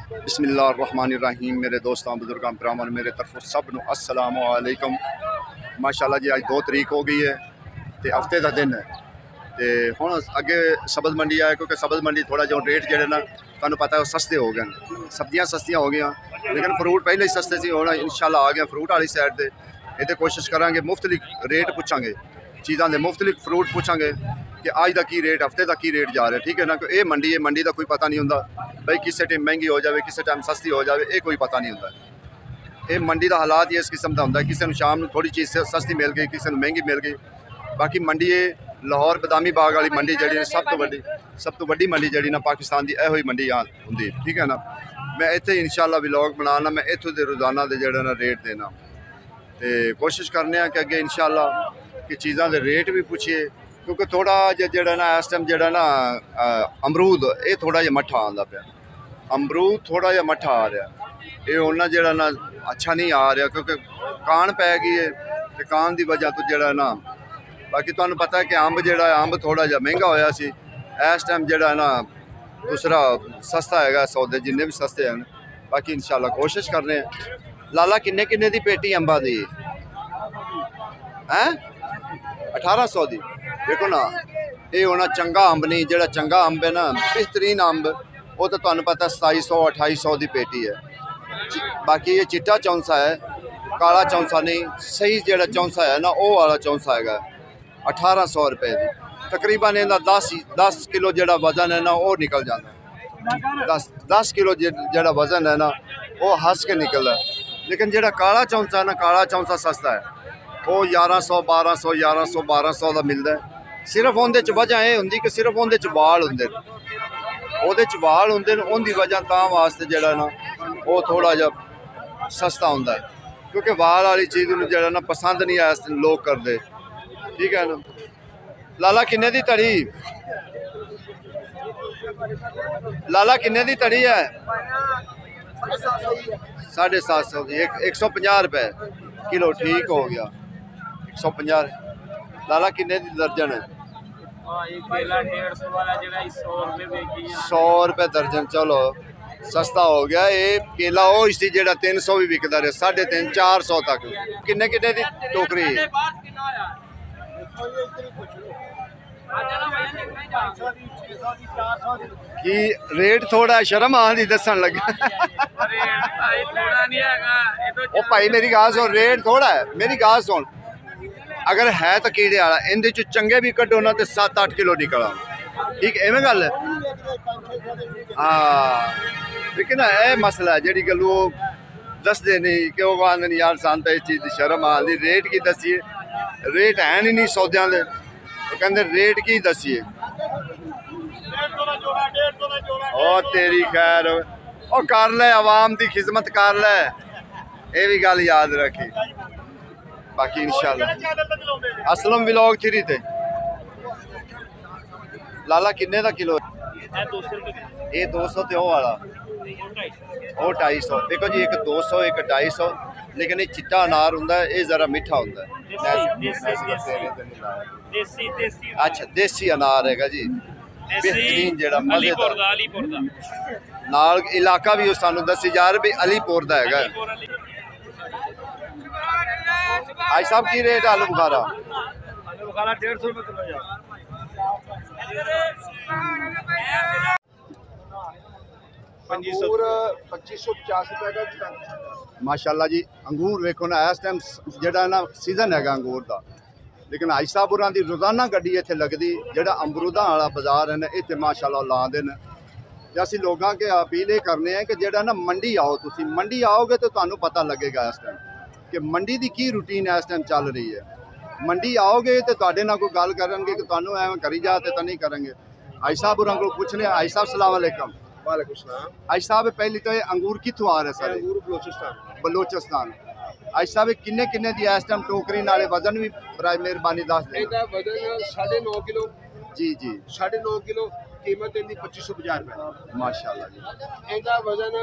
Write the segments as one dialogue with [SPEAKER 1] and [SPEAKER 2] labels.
[SPEAKER 1] बिस्मिल्लाहिर्रहमानिर्रहीम। मेरे दोस्तों बुजुर्गों भरावां मेरे तरफों सब नूं अस्सलाम वालेकुम। माशाअल्लाह जी, अज 2 तरीक हो गई है तो हफ्ते का दिन है। तो हुण अगे सब्ज़ मंडी आए क्योंकि सब्ज़ मंडी थोड़ा जो रेट जोड़े ना तुहानूं पता है सस्ते हो गए। सब्जियां सस्तियां हो गई, लेकिन फ्रूट पहले ही सस्ते से हुण इंशाअल्लाह आ गया फ्रूट वाली साइड से। ये कोशिश करांगे मुख्तलिफ रेट पूछांगे, चीज़ों के मुख्तलिफ फ्रूट पूछांगे कि अज का की रेट, हफ्ते का की रेट जा रहा है। ठीक है ना, ये मंडी है, मंडी का कोई पता नहीं होंदा भाई किस टाइम महंगी हो जाए, किस टाइम सस्ती हो जाए, ये कोई पता नहीं होंदा। ये मंडी का हालात ही इस किस्म का होंदा, किसी शाम को थोड़ी चीज़ सस्ती मिल गई, किसी को महंगी मिल गई। बाकी मंडी है लाहौर बदामी बाग वाली मंडी जी सब तो वड्डी मंडी जी ना पाकिस्तान की यही मंडी यहाँ होंगी। ठीक है ना, मैं इत्थे इंशाअल्लाह व्लॉग बनाना, मैं इत्थों के रोज़ाना के जोड़ा ना रेट देना तो कोशिश करने कि अगे इंशाअल्लाह कि चीज़ों के रेट भी पूछिए, क्योंकि थोड़ा जो ना इस टाइम जो ना अमरूद ये थोड़ा जहा मट्ठा आता पाया। अमरूद थोड़ा जहा मट्ठा आ रहा, ये उन्ना जो ना अच्छा नहीं आ रहा क्योंकि कान पै गई है तो कान की वजह तो जो ना। बाकी तुहानूं पता है कि अंब जो अंब थोड़ा जहा महंगा होया सी, इस टाइम जो ना दूसरा सस्ता है, सौदे जिन्ने भी सस्ते हैं। बाकी इंशाअल्लाह कोशिश कर रहे हैं। लाला किन्ने किन्ने दी पेटी अंबा दी है? 1800 दी। देखो ना, ये होना चंगा अंब नहीं, जो चंगा अंब है ना बेहतरीन अंब, वो तो तुहानूं पता 2700 2800 की पेटी है। बाकी ये चिट्टा चौंसा है, काला चौंसा नहीं, सही जो चौंसा है ना वो वाला चौंसा है 1800 रुपए की। तकरीबन इनका 10 किलो जो वजन है ना वो निकल जाता है। 10 किलो जो वजन है ना वो हंस के निकलता है। लेकिन जो काला चौंसा है ना, काला चौंसा सस्ता है, वो 1100 1200 1100 1200 का मिलता है। सिर्फ उनके वजह यह होंगी कि सिर्फ उनके वाल होंगे, वाल होंगे, उनकी वजह ता वास्ते जो ना वो थोड़ा जहा सस्ता होंदा है, क्योंकि वाल वाली चीज़ जो ना पसंद नहीं आया लोग करते। ठीक है ना। लाला किन्ने दी तड़ी? लाला किन्ने दी तड़ी है? 750 की, 150 रुपए किलो। ठीक हो गया, 150। लाला किन्ने दी दर्जन है? 100 रुपए दर्जन। चलो सस्ता हो गया। ये केला वो इसी जो 300 भी विकता रहा, 350 400 तक। किन्ने किन्ने दी टोकरी? कि रेट थोड़ा शर्म आंदी दसन लगे। ओ भाई मेरी गल सुन, रेट थोड़ा है, मेरी गल सुन, अगर है तो कीड़े वाला इन चंगे भी कड्डो ना तो 7-8 किलो निकला। ठीक एवं गल है। हाँ, लेकिन यह मसला है जी गल वो दसते नहीं कि वह आते नहीं यार सन तो इस चीज़ की शर्म आती, रेट की दसीए, रेट है नहीं सौदों के, वो कहते रेट की दसीए। ओ तेरी खैर, ओ कर ले, आवाम की खिदमत कर ले, ये भी गल याद रखी। बाकी इंशाअल्लाह असलम व्लॉग 3 थे। लाला किन्ने का किलो? ये 200 तो वो वाला, वो 250। देखो जी, एक 200 एक 250, लेकिन ये चिट्टा अनार होंदा है, ये जरा मीठा होंदा है। अच्छा देसी अनार है जी, बेहतरीन जो मजेदार। नाल इलाका भी सानू दसी जा रहा भी अलीपुर का है। आज साहब की रेट आलू बुखारा? 150 रुपये। अंगूर 2550 रुपए का। माशाअल्लाह जी, अंगूर वेखो ना इस टाइम जो ना सीजन है अंगूर का, लेकिन हाजी साहब होरां दी रोज़ाना गड्डी इत्थे लगदी। जो अमरूदा वाला बाजार है ना इत्थे माशाअल्लाह लाते हैं। तो असीं लोगों के अपील ये करने हैं कि जो ना मंडी आओ, तुसीं मंडी आओगे तो तुहानूं पता लगेगा इस टाइम कि मंडी की की रूटीन इस टाइम चल रही है। मंडी आओगे तो तुहाडे नाल कोई गल करनगे कि तुहानूं एवें करी जा तो नहीं करेंगे। हाजी साहब होरां कोल पुछने। हाजी साहब सलाम अलैकुम।
[SPEAKER 2] वालेकुम सलाम।
[SPEAKER 1] हाजी साहब पहली तो ये अंगूर कित्थों आ रहे सर?
[SPEAKER 2] अंगूर
[SPEAKER 1] बलोचिस्तान। हाजी साहब किन्ने किन्ने दी इस टाइम टोकरी नाले वजन भी बराए मेहरबानी दस देना।
[SPEAKER 2] इहदा वजन 9.5 किलो।
[SPEAKER 1] जी जी,
[SPEAKER 2] 9.5 किलो। कीमत इनकी 2550 रुपए।
[SPEAKER 1] माशाअल्लाह जी।
[SPEAKER 2] इनका वजन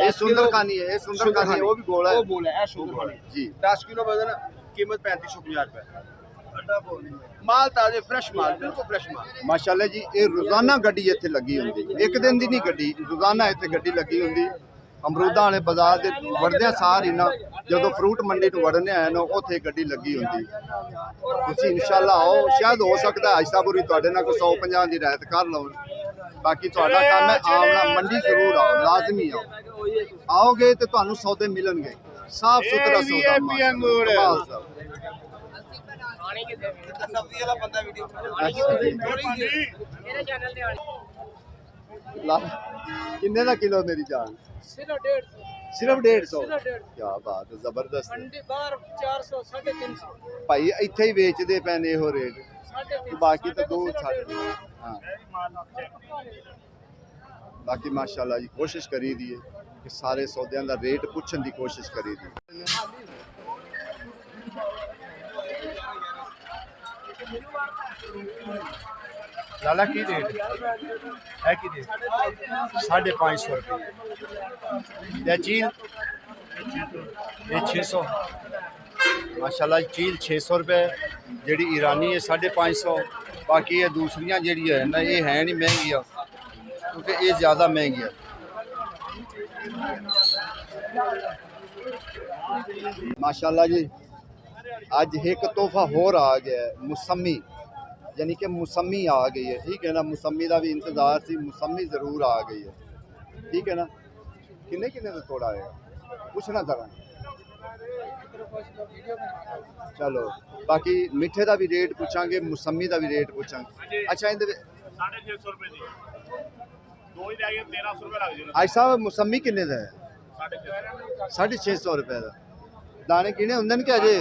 [SPEAKER 1] ये सुंदर खानी है, ये सुंदर खानी है, वो भी गोला है,
[SPEAKER 2] वो बोला है सुंदर खानी
[SPEAKER 1] जी।
[SPEAKER 2] 10 किलो वजन, कीमत 3550 रुपए। ਮਾਲ ਤਾਜ਼ੇ ਫਰੈਸ਼ ਮਾਲ ਬਿਲਕੁਲ ਫਰੈਸ਼ ਮਾਲ
[SPEAKER 1] ਮਾਸ਼ਾਅੱਲਾ ਜੀ ਇਹ ਰੋਜ਼ਾਨਾ ਗੱਡੀ ਇੱਥੇ ਲੱਗੀ ਹੁੰਦੀ, ਇੱਕ ਦਿਨ ਦੀ ਨਹੀਂ ਗੱਡੀ, ਰੋਜ਼ਾਨਾ ਇੱਥੇ ਗੱਡੀ ਲੱਗੀ ਹੁੰਦੀ। ਅਮਰੂਦਾਂ ਵਾਲੇ ਬਾਜ਼ਾਰ ਦੇ ਵੜਦਿਆਂ ਸਾਰ ਹੀ ਨਾ ਜਦੋਂ ਫਰੂਟ ਮੰਡੀ ਨੂੰ ਵੜਨੇ ਆਏ ਨਾ ਉੱਥੇ ਗੱਡੀ ਲੱਗੀ ਹੁੰਦੀ। ਤੁਸੀਂ ਇਨਸ਼ਾਅੱਲਾ ਆਓ, ਸ਼ਾਇਦ ਹੋ ਸਕਦਾ ਆਇਸ਼ਾਪੁਰੀ ਤੁਹਾਡੇ ਨਾਲ ਕੋਈ 150 ਦੀ ਰਾਇਤ ਕਰ ਲਵਣ। ਬਾਕੀ ਤੁਹਾਡਾ ਕੰਮ ਹੈ ਆਉਣਾ, ਮੰਡੀ ਜ਼ਰੂਰ ਆਓ, ਲਾਜ਼ਮੀ ਆਓ। ਆਓਗੇ ਤੇ ਤੁਹਾਨੂੰ ਸੌਦੇ ਮਿਲਣਗੇ, ਸਾਫ ਸੁਥਰਾ ਸੌਦਾ ਕਮਾਲ ਸਾਹਿਬ।
[SPEAKER 2] ਸਬਜ਼ੀ ਵਾਲਾ ਬੰਦਾ ਵੀਡੀਓ
[SPEAKER 1] ਕਿੰਨੇ ਦਾ ਕਿਲੋ ਮੇਰੀ ਜਾਨ? ਸਿਰਫ 150। ਕੀ ਬਾਤ ਹੈ, ਜ਼ਬਰਦਸਤ।
[SPEAKER 3] ਮੰਡੀ ਬਾਹਰ 400 350
[SPEAKER 1] ਭਾਈ ਇੱਥੇ ਹੀ ਵੇਚਦੇ ਪਏ ਨੇ ਇਹੋ ਰੇਟ, ਬਾਕੀ ਤਾਂ ਦੋ ਛੱਡ। ਹਾਂ ਬਾਕੀ ਮਾਸ਼ਾਅੱਲਾ ਜੀ ਕੋਸ਼ਿਸ਼ ਕਰੀ ਦੀ ਹੈ ਕਿ ਸਾਰੇ ਸੌਦਿਆਂ ਦਾ ਰੇਟ ਪੁੱਛਣ ਦੀ ਕੋਸ਼ਿਸ਼ ਕਰੀ ਦੀ। ਲਾਲਾ ਕੀ ਰੇਟ ਹੈ? ਕੀ ਰੇਟ? 550 रुपये। या चील ये 600। माशाल्लाह चील 600 रुपये, जी ईरानी है 550। बाकी ये दूसरियाँ जी है ना ये है नहीं महंगी, क्योंकि ये ज़्यादा महंगी है। माशाल्लाह जी अज एक तोहफा होर आ गया है, मौसमी, यानी कि मौसमी आ गई है। ठीक है ना, मौसमी का भी इंतज़ार सी, मौसमी ज़रूर आ गई है। ठीक है ना, किन्ने किन्ने का तोड़ा आएगा पूछना जरा। चलो बाकी मिठे का भी रेट पूछांगे, मौसमी का भी रेट पूछांगे। अच्छा इन
[SPEAKER 4] 650 रुपए दी दो ही जाएंगे 1300 रुपए लग जाएगा।
[SPEAKER 1] आज साहब मौसमी किन्ने का है? 650 रुपए का। दाने किने होंगे कि अजे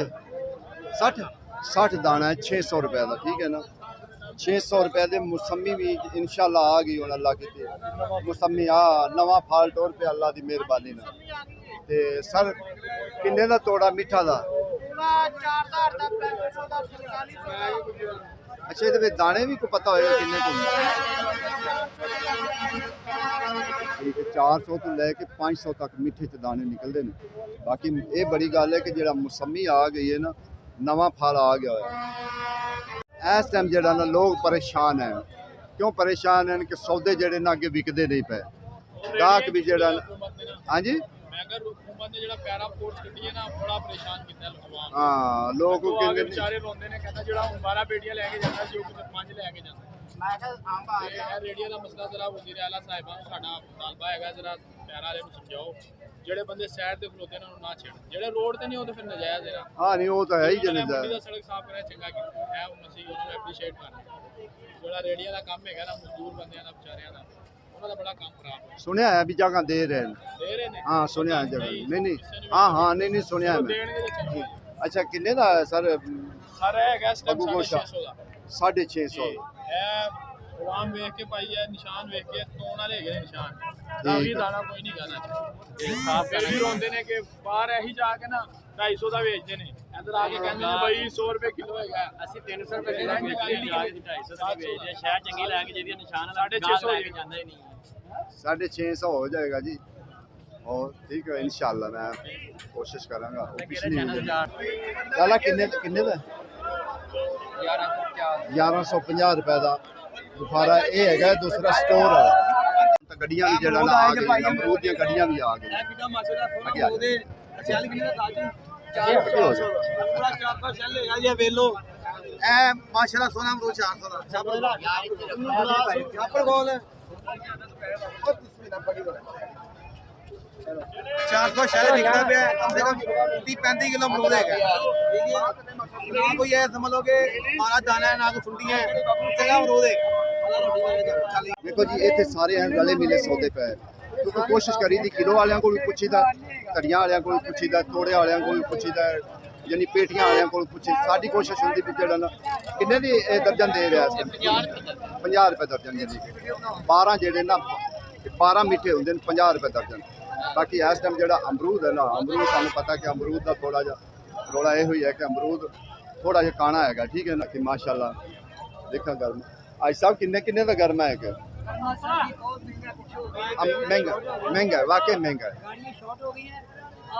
[SPEAKER 1] 60 दाना है 600 रुपए का। ठीक है ना, 600 रुपए के मौसमी भी इंशाल्लाह आ गई होना। अल्लाह की मौसमी आ नवा फाल टोर पे अल्लाह की मेहरबानी ना। ते सर किन्ने का तोड़ा मिठा का?
[SPEAKER 3] 4000 ਦਾ 500 ਦਾ 4500
[SPEAKER 1] अच्छा ये दाने भी को पता होएगा किन्ने को? ठीक है, 400 तो लैके 500 तक मिठे च दाने निकलते हैं। बाकी ये बड़ी गल है कि जो मौसमी आ गई है ना, नवा फल आ गया है। इस टाइम जो ना लोग परेशान हैं। क्यों परेशान हैं कि सौदे जड़े ना अगे विकते नहीं पे, गाहक भी जड़ा। हाँ जी
[SPEAKER 4] हुकूमत ने ਜਿਹੜਾ ਪੈਰਾ ਫੋਰਸ ਕੱਢੀ ਹੈ ਨਾ ਬੜਾ ਪਰੇਸ਼ਾਨ ਕੀਤਾ ਲੋਕਾਂ।
[SPEAKER 1] हाँ लोग
[SPEAKER 4] ਕਹਿੰਦੇ ਵਿਚਾਰੇ ਰੋਂਦੇ ਨੇ, ਕਹਿੰਦਾ ਜਿਹੜਾ ਹੁਣ 12 ਬੇਟੀਆਂ ਲੈ ਕੇ ਜਾਂਦਾ ਸੀ ਉਹ ਕਿਤੇ 5 ਲੈ ਕੇ ਜਾਂਦਾ।
[SPEAKER 3] ਮੈਂ ਕਿਹਾ ਆਂਬਾ ਆ ਗਿਆ।
[SPEAKER 4] ਇਹ ਰੇਡੀਓ ਦਾ ਮਸਲਾ ਜ਼ਰਾ ਵਜ਼ੀਰ ਆਲਾ ਸਾਹਿਬਾਂ ਨੂੰ ਸਾਡਾ ਮੁਤਾਲਬਾ ਹੈਗਾ, ਜ਼ਰਾ ਪੈਰਾ ਵਾਲੇ ਨੂੰ ਸਮਝਾਓ ਜਿਹੜੇ ਬੰਦੇ ਸਾਈਡ ਤੇ ਖਲੋਤੇ ਨੇ ਉਹਨਾਂ ਨੂੰ ਨਾ ਛੇੜ, ਜਿਹੜੇ ਰੋਡ ਤੇ ਨਹੀਂ ਉਹ ਤਾਂ ਫਿਰ ਨਜਾਇਜ਼ ਹੈ।
[SPEAKER 1] हाँ नहीं वो तो है ही
[SPEAKER 4] ਮੰਡੀ
[SPEAKER 1] जने
[SPEAKER 4] ਦਾ ਸੜਕ ਸਾਫ਼ ਕਰਿਆ ਚੰਗਾ ਕੀਤਾ ਹੈ, ਹੁਣ ਅਸੀਂ ਉਹਨੂੰ ਐਪਰੀਸ਼ੀਏਟ ਕਰਦੇ ਹਾਂ। ਜਿਹੜਾ ਰੇਡੀਓ ਦਾ ਕੰਮ ਹੈਗਾ ਨਾ ਮਜ਼ਦੂਰ ਬੰਦਿਆਂ ਦਾ ਵਿਚਾਰਿਆਂ ਦਾ, ਉਹਨਾਂ ਦਾ ਬੜਾ ਕੰਮ ਖਰਾਬ ਹੈ।
[SPEAKER 1] सुनिया है भी जगह दे रहे हैं।
[SPEAKER 4] ਦੇ ਰਹੇ ਨੇ
[SPEAKER 1] हाँ सुनिया है जगह, नहीं हाँ हाँ नहीं सुनिया है मैं।
[SPEAKER 4] ਦੇਣਗੇ ਤਾਂ ਚੰਗਾ।
[SPEAKER 1] अच्छा किन्ने का है सर?
[SPEAKER 4] ਸਰ ਇਹ ਹੈਗਾ ਇਸ
[SPEAKER 1] ਅਬੂ
[SPEAKER 4] ਟਾਈਮ
[SPEAKER 1] ਗੋਸ਼ਾ।
[SPEAKER 4] 650 ਦਾ।
[SPEAKER 1] 650।
[SPEAKER 4] ਇਹ ਆਵਾਮ ਵੇਖ ਕੇ ਪਾਈ ਹੈ, ਨਿਸ਼ਾਨ ਵੇਖ ਕੇ ਤੋਣ ਵਾਲੇ ਹੈਗੇ ਨੇ ਨਿਸ਼ਾਨ। ਰਾਵੀ ਦਾਣਾ ਕੋਈ ਨਹੀਂ ਗਾਣਾ ਇਹ ਸਾਫ਼ ਕਰਨਾ। ਰੋਂਦੇ ਨੇ ਕਿ ਬਾਹਰ ਇਹੀ ਜਾ ਕੇ ਨਾ 250 ਦਾ ਵੇਚਦੇ ਨੇ, ਇੱਧਰ ਆ ਕੇ ਕਹਿੰਦੇ ਨੇ ਬਈ 100 ਰੁਪਏ ਕਿਲੋ ਹੈਗਾ।
[SPEAKER 3] ਅਸੀਂ 300 ਰੁਪਏ ਕਿਲੋ ਵੇਚਦੇ ਹਾਂ, 250 ਦਾ ਵੇਚਦੇ। ਸ਼ਹਿਰ ਚੰਗੀ ਲੱਗ ਜਿਹਦੀ ਨਿਸ਼ਾਨ
[SPEAKER 4] 650
[SPEAKER 3] ਲੈ ਕੇ ਜਾਂਦਾ ਹੀ ਨਹੀਂ।
[SPEAKER 1] 650 हो जाएगा जी। और ठीक है इंशाल्लाह मैं कोशिश करूँगा। लाला किन्ने किन्ने का? 1150 रुपए का बुखारा। ये है दूसरा स्टोर है। गड्डियां भी जड़ा ना आ गई, अमरूद दी गड्डियां भी आ गई।
[SPEAKER 3] ਕਿੱਡਾ ਮਾਸ਼ਾਅੱਲਾ
[SPEAKER 1] ਅੱਗੇ ਆ।
[SPEAKER 3] ਉਹਦੇ 40 ਕਿਲੋ ਦਾ ਤਾਜੀ
[SPEAKER 1] ਅੱਗੇ ਹੋ ਜਾ।
[SPEAKER 3] ਪੂਰਾ 400 ਚੱਲ ਹੈਗਾ ਜੀ ਵੇਲੋ। ਇਹ ਮਾਸ਼ਾਅੱਲਾ ਸੋਨਾ ਅਮਰੂਦ 400 ਦਾ ਛਾਪੜ ਗੋਲ 400 ਸ਼ਹਿਰ ਵਿਕਦਾ ਪਿਆ, ਕਮ ਸੇ ਕਮ 30-35 ਕਿਲੋ ਅਮਰੂਦ ਹੈਗਾ। ਠੀਕ ਹੈ ਨਾ, ਕੋਈ ਇਹ ਸਮਝ ਲਓ ਕਿ ਮਾਰਾ ਦਾਣਾ ਹੈ ਨਾ ਕੋਈ ਸੁੰਡੀ ਹੈ, ਚੰਗਾ ਅਮਰੂਦ ਹੈ।
[SPEAKER 1] देखो जी इतने सारे हैं गले मिले सौदे पे, क्योंकि कोशिश करी थी किलो वाले को भी पुछीदा, धड़ियां वाले को भी पुछीदा, तोड़े वाले को भी पुछीदा, यानी पेटियां वाले को भी पुछी। साडी कोशिश होंदी भी जड़ा ना किन्ने दी दर्जन दे रहा है? 50 रुपए दर्जन जी। 12 जेडे ना 12 मीठे होंगे 50 रुपए दर्जन। बाकी इस टाइम जो अमरूद है ना, अमरूद सानू पता कि अमरूद का थोड़ा जहा रोला यह है कि अमरूद थोड़ा जहा काना है। ठीक है ना, कि माशाल्लाह देखा गर्म आज साहब किन्ने किन्ने का गर्म है कि महंगा महंगा है, वाकई महंगा है।
[SPEAKER 3] गाड़ियाँ शॉर्ट हो गई हैं,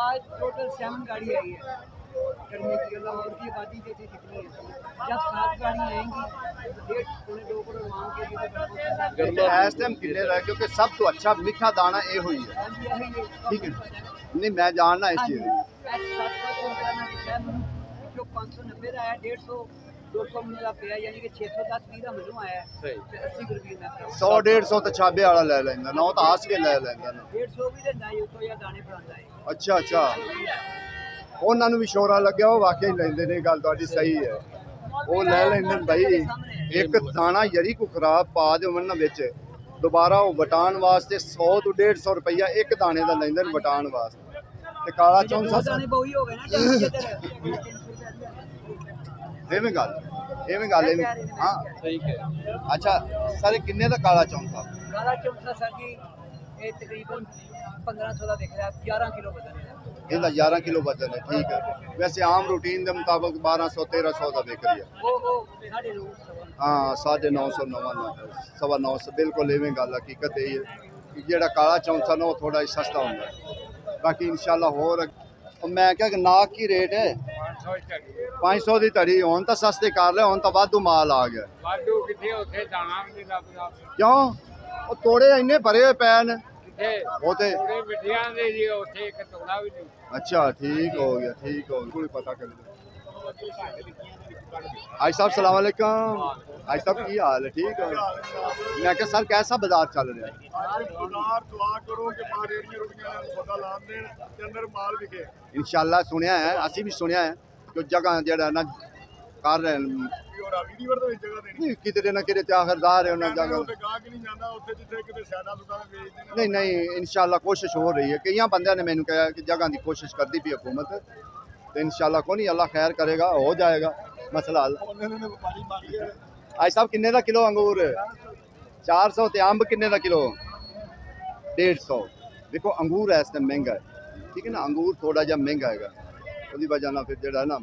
[SPEAKER 3] आज टोटल 7 गाड़ी आई है।
[SPEAKER 5] करने की अल्लाह और की आबादी जैसी दिखनी है। जब 7 गाड़ियाँ आएंगी 1.5-2 करोड़ मांग के लिए
[SPEAKER 1] इस टाइम किन्ने दा है? क्योंकि सब तो अच्छा मीठा दाना ये हुई है, ठीक है? नहीं मैं जानना इस चीज़
[SPEAKER 5] जो 590 का है 150-200 महीने का पे यानी कि 610 का मिलू आया है 80 रुपये में
[SPEAKER 1] 100-150 तो छाबे वाला ले लेंदा ना, वो तो हस के ले लेंदा ना।
[SPEAKER 5] 150 भी लेंदा है तो या दाने परांदा है
[SPEAKER 1] अच्छा अच्छा, ਉਹਨਾਂ ਨੂੰ ਵੀ ਸ਼ੋਰਾ ਲੱਗਿਆ, ਉਹ ਵਾਕਈ ਲੈਂਦੇ ਨੇ, ਗੱਲ ਤੁਹਾਡੀ ਸਹੀ ਹੈ, ਉਹ ਲੈ ਲੈਂਦੇ ਨੇ ਭਾਈ। ਇੱਕ ਦਾਣਾ ਯਰੀ ਕੋ ਖਰਾਬ ਪਾ ਦੇ ਉਹਨਾਂ ਵਿੱਚ ਦੁਬਾਰਾ ਉਹ ਵਟਾਣ ਵਾਸਤੇ 100 ਤੋਂ 150 ਰੁਪਈਆ ਇੱਕ ਦਾਣੇ ਦਾ ਲੈਂਦੇ ਨੇ ਵਟਾਣ ਵਾਸਤੇ। ਤੇ ਕਾਲਾ ਚੌਂਸਾ
[SPEAKER 5] दाने बहु हो गए ना
[SPEAKER 1] ਐਵੇਂ ਗੱਲ ਐਵੇਂ ਹਾਂ
[SPEAKER 3] ਠੀਕ ਹੈ।
[SPEAKER 1] ਅੱਛਾ ਸਾਰੇ ਕਿੰਨੇ ਦਾ ਕਾਲਾ ਚੌਂਸਾ?
[SPEAKER 5] काला चौंसा सर जी ये तकरीबन 1500 का दिख रहा है 11 किलो वजन है
[SPEAKER 1] ਇਹਦਾ 11 ਕਿਲੋ ਵਜ਼ਨ ਹੈ, ਠੀਕ ਹੈ। ਵੈਸੇ ਆਮ ਰੂਟੀਨ ਦੇ ਮੁਤਾਬਕ 1200-1300 ਦਾ ਵਿਕ ਰਿਹਾ।
[SPEAKER 5] वो 9.5
[SPEAKER 1] ਹਾਂ 950 950 ਬਿਲਕੁਲ ਐਵੇਂ ਗੱਲ ਹਕੀਕਤ ਇਹ ਹੈ ਕਿ ਜਿਹੜਾ ਕਾਲਾ ਚੌਂਸਾ ਨਾ ਉਹ ਥੋੜਾ ਸਸਤਾ ਹੁੰਦਾ ਹੈ। ਬਾਕੀ ਇਨਸ਼ਾਅੱਲਾ ਹੋਰ ਮੈਂ ਕਿਹਾ ਕਿ ਨਾਕ ਕੀ ਰੇਟ ਹੈ? 500 ਦੀ ਧੜੀ। ਹੁਣ ਤਾਂ ਸਸਤੇ ਕਰ ਲਿਆ, ਹੁਣ ਤਾਂ ਵਾਧੂ ਮਾਲ ਆ ਗਿਆ।
[SPEAKER 4] ਵਾਧੂ ਕਿੱਥੇ ਉੱਥੇ ਦਾਣਾ ਵੀ ਨਹੀਂ ਲੱਭਦਾ
[SPEAKER 1] ਕਿਉਂ? ਉਹ ਤੋੜੇ ਇੰਨੇ ਭਰੇ ਹੋਏ ਪਏ ਨੇ
[SPEAKER 4] ਕਿੱਥੇ
[SPEAKER 1] ਉਹ ਤੇ।
[SPEAKER 4] ਥੋੜੇ ਮਿੱਠੀਆਂ ਦੇ ਜੀ ਉੱਥੇ ਇੱਕ ਤੋੜਾ ਵੀ ਨਹੀਂ
[SPEAKER 1] अच्छा ठीक हो गया, ठीक हो गया, कोई पता कर लो। आज साहब सलाम अलैकुम। आज साहब की हाल है? ठीक है। मैं क्या सर कैसा बाजार चल रहा है? इंशाल्लाह सुनिया है, असी भी सुनिया है कि जगह जड़ा ना कर रहे हैं कितने ना कितने त्यागरदार है उन्हें जगह। नहीं नहीं इंशाल्लाह कोशिश हो रही है। कई बंदे ने मैंने कहा कि जगह की कोशिश कर दी भी हुकूमत, तो इंशाल्लाह को नहीं अल्लाह खैर करेगा, हो जाएगा मसला हल। आज साहब किन्ने का किलो अंगूर? 400 ते अंब किन्ने का किलो? 150। देखो अंगूर है इस टाइम महंगा है, ठीक है ना, अंगूर थोड़ा जहा महंगा है, उसकी वजह ना फिर जो ना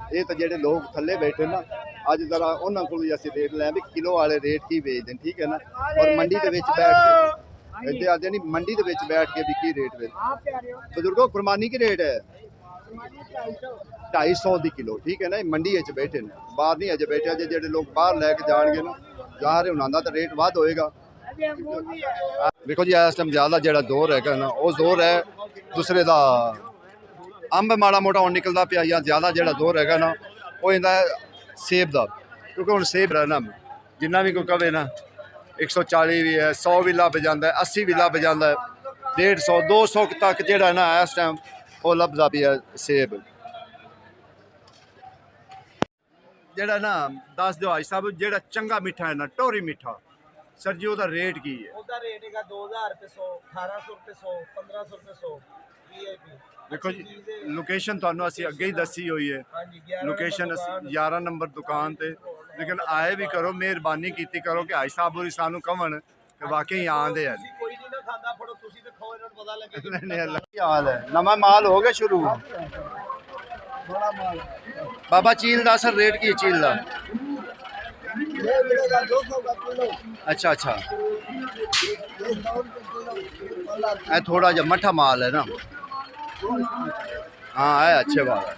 [SPEAKER 1] ये तो जेडे लोग थले बैठे ना अज जरा उन्होंने को भी असं रेट लें भी किलो वाले रेट की बेचते हैं, ठीक है ना। और मंडी के बैठ के इतने आते नहीं मंडी के बैठ के भी की रेट बेच बुजुर्गों कुरबानी की रेट है 250 की किलो, ठीक है ना। मंडी बैठे ने, बाहर नहीं अजे बैठे, अजे जेडे लोग बाहर लैके जाएंगे ना जा रहे उन्होंने तो रेट वध होएगा। देखो जी इस टाइम ज़्यादा जो जोर है ना वो जोर है दूसरे का अंब माड़ा मोटा हुण निकलता पिया, या ज़्यादा जो जोर है ना वो इंदा सेब का, क्योंकि हुण सेब है ना जिन्ना भी कोई कहे ना 140 भी है, 100 भी लभ जाता है, 80 भी लभ जाता है, 150 200 तक जो ना इस टाइम वो लभदा पिया सेब। ਜਿਹੜਾ ਨਾ ਦੱਸ ਦਿਓ ਭਾਈ ਸਾਹਿਬ ਜਿਹੜਾ ਚੰਗਾ ਮਿੱਠਾ ਹੈ ਨਾ ਟੋਰੀ ਮਿੱਠਾ ਸਰ ਜੀ ਉਹਦਾ ਰੇਟ ਕੀ ਹੈ?
[SPEAKER 3] ਉਹਦਾ ਰੇਟ ਹੈਗਾ 2000 ਰੁਪਏ 100, 1800 ਰੁਪਏ 100, 1500 ਰੁਪਏ 100 ਵੀਆਈਪੀ।
[SPEAKER 1] ਦੇਖੋ ਜੀ ਲੋਕੇਸ਼ਨ ਤੁਹਾਨੂੰ ਅਸੀਂ ਅੱਗੇ ਹੀ ਦੱਸੀ ਹੋਈ ਹੈ, ਲੋਕੇਸ਼ਨ 11 ਨੰਬਰ ਦੁਕਾਨ ਤੇ। ਲੇਕਿਨ ਆਏ ਵੀ ਕਰੋ, ਮਿਹਰਬਾਨੀ ਕੀਤੀ ਕਰੋ ਕਿ ਭਾਈ ਸਾਹਿਬ ਹੋਰੀ ਸਾਨੂੰ ਕਹਣ ਕਿ ਵਾਕਈ ਆਂਦੇ ਆ।
[SPEAKER 3] ਕੋਈ ਨਹੀਂ ਨਾ ਖਾਂਦਾ ਫੜੋ ਤੁਸੀਂ ਤੇ ਖਾਓ, ਇਹਨਾਂ ਨੂੰ ਪਤਾ ਲੱਗੇ।
[SPEAKER 1] ਨਹੀਂ ਨਹੀਂ ਅੱਲਾ ਕੀ ਹਾਲ ਹੈ? ਨਵਾਂ ਮਾਲ ਹੋ ਗਿਆ ਸ਼ੁਰੂ?
[SPEAKER 3] ਬੜਾ ਮਾਲ
[SPEAKER 1] ਬਾਬਾ ਚੀਲ ਦਾ ਸਰ ਰੇਟ ਕੀ ਹੈ ਚੀਲ ਦਾ?
[SPEAKER 3] ਇਹ ਮਿਲੇਗਾ 200 ਦਾ ਕਿਲੋ।
[SPEAKER 1] अच्छा अच्छा, ये थोड़ा जहा मठा माल है ना, हाँ है अच्छे बाल है।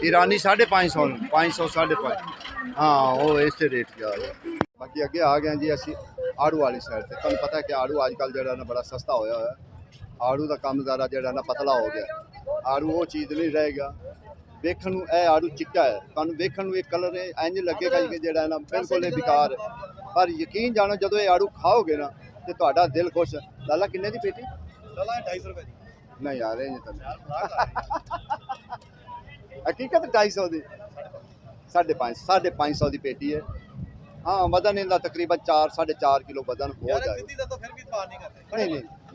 [SPEAKER 1] ईरानी 550 500 550 हाँ वो इस रेट के आ गया। बाकी अगे आ गए जी असी आड़ू वाली साइड से। तुम पता है कि आड़ू अजकल जो ना बड़ा सस्ता होया है, आड़ू का काम ज़रा जो ना पतला हो गया। आड़ू वो चीज़ नहीं रहेगा वेखण ਨੂੰ ਇਹ ਆੜੂ ਚਿੱਟਾ ਹੈ, ਤੁਹਾਨੂੰ ਵੇਖਣ ਨੂੰ ਇੱਕ ਕਲਰ ਇੰਜ ਲੱਗੇਗਾ ਕਿ ਜਿਹੜਾ ਨਾ ਬਿਲਕੁਲ ਹੀ ਬੇਕਾਰ ਹੈ, ਪਰ ਯਕੀਨ ਜਾਣੋ ਜਦੋਂ ਇਹ ਆੜੂ ਖਾਓਗੇ ਨਾ ਤੇ ਤੁਹਾਡਾ ਦਿਲ ਖੁਸ਼। ਲਾਲਾ ਕਿੰਨੇ ਦੀ ਪੇਟੀ?
[SPEAKER 3] ਲਾਲਾ 250 ਰੁਪਏ ਦੀ।
[SPEAKER 1] ਨਹੀਂ ਯਾਰ ਇਹ ਨਹੀਂ ਤਾਂ ਹਕੀਕਤ 250 ਦੀ 550 550 ਦੀ ਪੇਟੀ ਹੈ। हाँ वजन इनका तकरीबन 4 4.5 किलो वजन हो जाए।
[SPEAKER 3] तो फिर भी पार नहीं करते।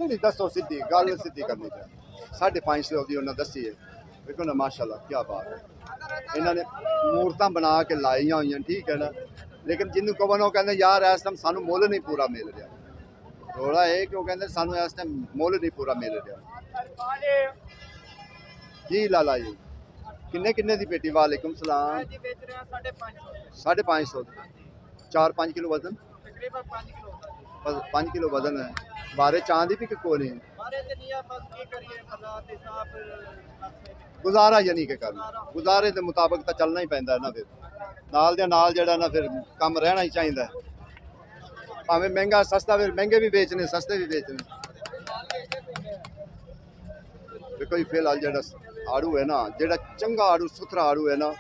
[SPEAKER 1] नहीं दसो सीधी गल सीधी करनी चाहिए। 550 की उन्हें दसी है। देखो ना माशाल्लाह क्या बात है, इन्होंने मूर्तां बना के लाइया हुई, ठीक है ना। लेकिन जिन्होंने कवन वो कहते यार इस टाइम सानू मुल नहीं पूरा मिल रहा। थोड़ा है कि वो कहते सानू इस टाइम मुल नहीं पूरा मिल रहा जी। लाला जी किन्ने किन्ने दी पेटी? वालेकुम सलाम। 550 4-5 किलो वजन, 5 किलो वजन है। बारे चांदी भी कोई नहीं ਗੁਜ਼ਾਰਾ ਯਾਨੀ ਕਿ ਕਰਨਾ, ਗੁਜ਼ਾਰੇ ਦੇ ਮੁਤਾਬਕ ਤਾਂ ਚੱਲਣਾ ਹੀ ਪੈਂਦਾ ਨਾ, ਫਿਰ ਨਾਲ ਦੇ ਨਾਲ ਜਿਹੜਾ ਨਾ ਫਿਰ ਕੰਮ ਰਹਿਣਾ ਹੀ ਚਾਹੀਦਾ ਹੈ। ਭਾਵੇਂ ਮਹਿੰਗਾ ਸਸਤਾ, ਫਿਰ ਮਹਿੰਗੇ ਵੀ ਵੇਚਣੇ, ਸਸਤੇ ਵੀ ਵੇਚਣੇ। ਦੇਖੋ ਜੀ ਫਿਲਹਾਲ ਜਿਹੜਾ ਆੜੂ ਹੈ ਨਾ, ਜਿਹੜਾ ਚੰਗਾ ਆੜੂ ਸੁਥਰਾ ਆੜੂ ਹੈ ਨਾ,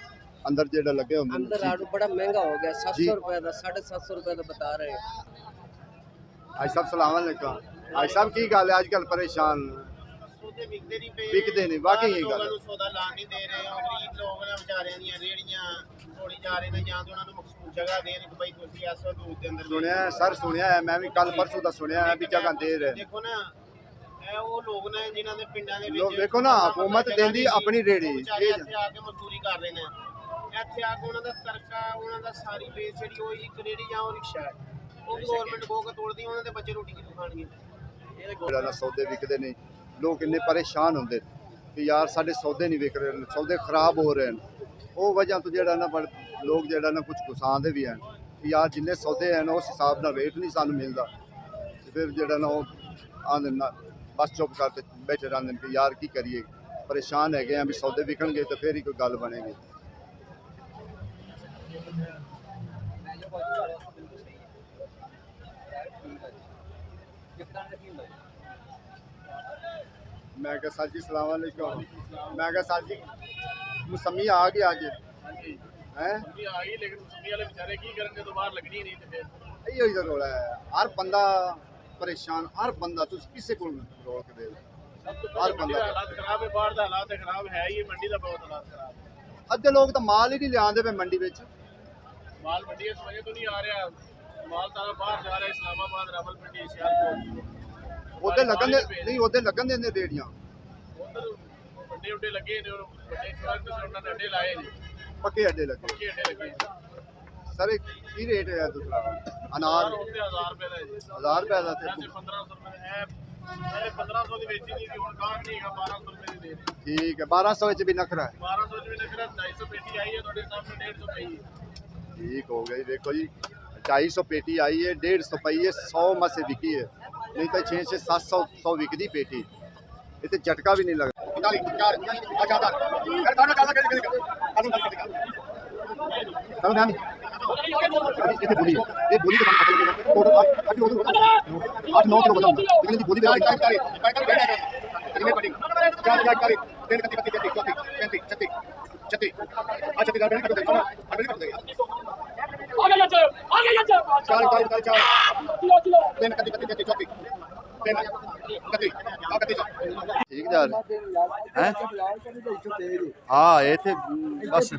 [SPEAKER 1] ਅੰਦਰ ਜਿਹੜਾ ਲੱਗੇ ਹੁੰਦੇ ਨੇ
[SPEAKER 6] अंदर आड़ू बड़ा महंगा हो गया,
[SPEAKER 1] जी।
[SPEAKER 6] 700 रुपए का, 750 रुपए का बता रहे हैं।
[SPEAKER 1] ਅੱਜ ਸਭ ਸਲਾਮ ਅਲੈਕੁਮ। ਅੱਜ ਸਭ ਕੀ ਗੱਲ ਹੈ, ਅੱਜ ਕੱਲ ਪਰੇਸ਼ਾਨ
[SPEAKER 3] ਸੌਦੇ ਵਿਕਦੇ ਨਹੀਂ ਪਏ,
[SPEAKER 1] ਵਿਕਦੇ ਨਹੀਂ, ਵਾਕਈ ਇਹ ਗੱਲ
[SPEAKER 3] ਲੋਕਾਂ
[SPEAKER 1] ਹੈ।
[SPEAKER 3] ਨੂੰ ਸੌਦਾ ਲਾਣ ਨਹੀਂ ਦੇ ਰਹੇ, ਉਹ ਗਰੀਬ ਲੋਕ ਨੇ ਵਿਚਾਰਿਆਂ ਦੀਆਂ ਰੇੜੀਆਂ ਤੋੜੀ ਜਾ ਰਹੇ ਨੇ, ਜਾਂ ਤਾਂ ਉਹਨਾਂ ਨੂੰ ਮਖਸੂਸ ਜਗ੍ਹਾ ਦੇਣ ਕਿ ਭਾਈ ਤੁਸੀਂ ਇਸ ਹਦੂਦ ਦੇ ਅੰਦਰ
[SPEAKER 1] ਸੁਣਿਆ ਹੈ, ਸਰ ਸੁਣਿਆ ਹੈ, ਮੈਂ ਵੀ ਕੱਲ ਪਰਸੋਂ ਦਾ ਸੁਣਿਆ ਹੈ ਵੀ ਜਗ੍ਹਾ ਦੇ ਰਹੇ ਨੇ।
[SPEAKER 3] ਦੇਖੋ ਨਾ, ਇਹ ਉਹ ਲੋਕ ਨੇ ਜਿਨ੍ਹਾਂ ਦੇ ਪਿੰਡਾਂ ਦੇ
[SPEAKER 1] ਲੋਕ ਵੇਖੋ ਨਾ, ਹੁਕੂਮਤ ਦਿੰਦੀ ਆਪਣੀ ਰੇੜੀ,
[SPEAKER 3] ਵਿਚਾਰੇ ਇੱਥੇ ਆ ਕੇ ਮਜ਼ਦੂਰੀ ਕਰ ਰਹੇ ਨੇ, ਇੱਥੇ ਆ ਕੇ ਉਹਨਾਂ ਦਾ ਤਰਕਾ, ਉਹਨਾਂ ਦਾ ਸਾਰੀ ਬੇਸ ਜਿਹੜੀ ਉਹ ਇੱਕ ਰੇੜੀ ਜਾਂ ਉਹ ਰਿਕਸ਼ਾ ਹੈ, ਉਹ ਗਵਰਨਮੈਂਟ ਖੋ ਕੇ ਤੋੜਦੀ, ਉਹਨਾਂ ਦੇ ਬੱਚੇ ਰੋਟੀ ਕਿੱਥੋਂ ਖਾਣਗੇ?
[SPEAKER 1] ਜਿਹੜਾ ਨਾ ਸੌਦੇ ਵਿਕਦੇ ਨਹੀਂ, ਲੋਕ ਇੰਨੇ ਪਰੇਸ਼ਾਨ ਹੁੰਦੇ ਨੇ ਕਿ ਯਾਰ ਸਾਡੇ ਸੌਦੇ ਨਹੀਂ ਵਿਕ ਰਹੇ, ਸੌਦੇ ਖਰਾਬ ਹੋ ਰਹੇ ਨੇ। ਉਹ ਵਜ੍ਹਾ ਤੋਂ ਜਿਹੜਾ ਨਾ ਲੋਕ ਜਿਹੜਾ ਨਾ ਕੁਝ ਗੁਸਾਉਂਦੇ ਵੀ ਹਨ ਕਿ ਯਾਰ ਜਿੰਨੇ ਸੌਦੇ ਹਨ ਉਸ ਹਿਸਾਬ ਨਾਲ ਰੇਟ ਨਹੀਂ ਸਾਨੂੰ ਮਿਲਦਾ। ਤੇ ਫਿਰ ਜਿਹੜਾ ਨਾ ਉਹ ਆਂਦੇ ਨਾ ਬਸ ਚੁੱਪ ਕਰਕੇ ਬੈਠੇ ਰਹਿੰਦੇ ਨੇ ਕਿ ਯਾਰ ਕੀ ਕਰੀਏ, ਪਰੇਸ਼ਾਨ ਹੈਗੇ ਆ ਵੀ ਸੌਦੇ ਵਿਕਣਗੇ ਤਾਂ ਫਿਰ ਹੀ ਕੋਈ ਗੱਲ ਬਣੇਗੀ। मैं क्या सर जी सलाम अलैकुम। मैं क्या सर जी मौसमी आ गया आज हैं
[SPEAKER 4] भी आ गई, लेकिन मौसमी वाले बेचारे की करनगे, तो बाहर लगनी नहीं, तो फिर
[SPEAKER 1] इहो ही तो रोला है। हर बंदा परेशान, हर बंदा तुम किसी को रोल के दे
[SPEAKER 4] सब तो
[SPEAKER 1] हर
[SPEAKER 4] मंडी
[SPEAKER 1] बंदा
[SPEAKER 4] दा हालात खराब है, बाहर दा हालात खराब है ही, मंडी दा बहुत हालात खराब है।
[SPEAKER 1] अद्धे लोग तो माल ही नहीं लियाते पे मंडी विच।
[SPEAKER 4] माल मंडी इस वजह तो नहीं आ रहा, माल सारा बाहर जा रहा है, इस्लामाबाद, रावलपिंडी, हुशियारपुर,
[SPEAKER 1] ओदे लगन दे नहीं, ओदे लगन दे रेडियां
[SPEAKER 4] उधर बड़े उड्डे लगे ने, और बड़े शहर तो उन्होंने अड्डे लाए ने,
[SPEAKER 1] पक्के अड्डे लगे।
[SPEAKER 4] पक्के अड्डे लगे हैं।
[SPEAKER 1] सर की रेट है दूसरा अनार?
[SPEAKER 4] होते 1000 रुपए का है,
[SPEAKER 1] 1000 रुपए का थे।
[SPEAKER 4] वैसे 1500 रुपए है, पहले 1500 ਦੀ ਵੇਚੀ ਨਹੀਂ ਸੀ, ਹੁਣ ਕਾਹ ਨਹੀਂ ਹੈਗਾ, 1200 रुपए ਦੀ ਦੇ ਰਹੇ।
[SPEAKER 1] ठीक है, 1200 विच भी नखरा है।
[SPEAKER 4] 1200 ਚ ਵੀ ਨਿਕਲਿਆ, 250 ਪੇਟੀ ਆਈ ਹੈ ਤੁਹਾਡੇ ਸਾਹਮਣੇ, 150 ਪਈ ਹੈ।
[SPEAKER 1] ठीक हो गई। देखो जी 250 पेटी आई है, 150 पई है, 100 में से बिकी है, नहीं तो 600 700 बिकती पेटी। इतने झटका भी नहीं लगा। ठीक जा रहे हैं? हाँ ये थे बस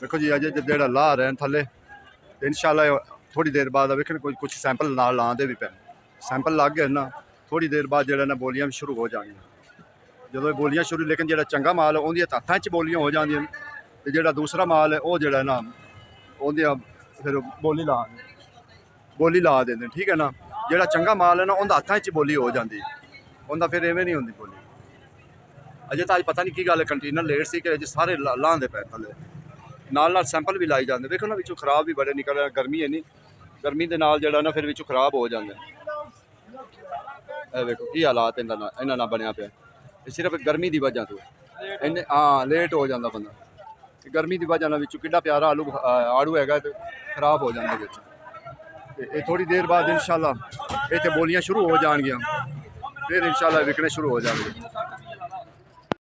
[SPEAKER 1] देखो जी अजय जेड़ा ला रहे हैं थले, तो इंशाल्लाह थोड़ी देर बाद वेखन कुछ सैंपल नाल लाते भी पैन, सैंपल लग गए ना, थोड़ी देर बाद जेड़ा ना बोलियां भी शुरू हो जाएंगी। जो बोलियां शुरू, लेकिन जेड़ा चंगा माल है उन्दियां हत्थां च बोलियां हो जांदियां, ते जेड़ा दूसरा माल है वो जेड़ा ना उन्दियां फिर बोली ला देंदे। ठीक है ना, जेड़ा चंगा माल है ना उन्दा हत्थां च बोली हो जाती, उन्दा फिर एवें नहीं होंदी बोली। अजे तो अज पता नहीं की गल है, कंटेनर लेट सी कि अज सारे लांदे पे थले, नाल सैंपल भी लाई जाते। देखो ना विचों खराब भी बड़े निकल रहे, गर्मी है नहीं, गर्मी के नाल जेड़ा ना फिर विचों खराब हो जाते। देखो की हालात इन्हां नाल बनिया पिया, सिर्फ गर्मी की वजह तो इन्ने हाँ लेट हो जाता बंदा, गर्मी की वजह विचों किड्डा प्यारा आड़ू हैगा तो खराब हो जाते विच। ये थोड़ी देर बाद इंशाल्लाह इत्थे बोलियां शुरू हो जाएंगियां, फिर इंशाल्लाह विकने शुरू हो जाएंगे।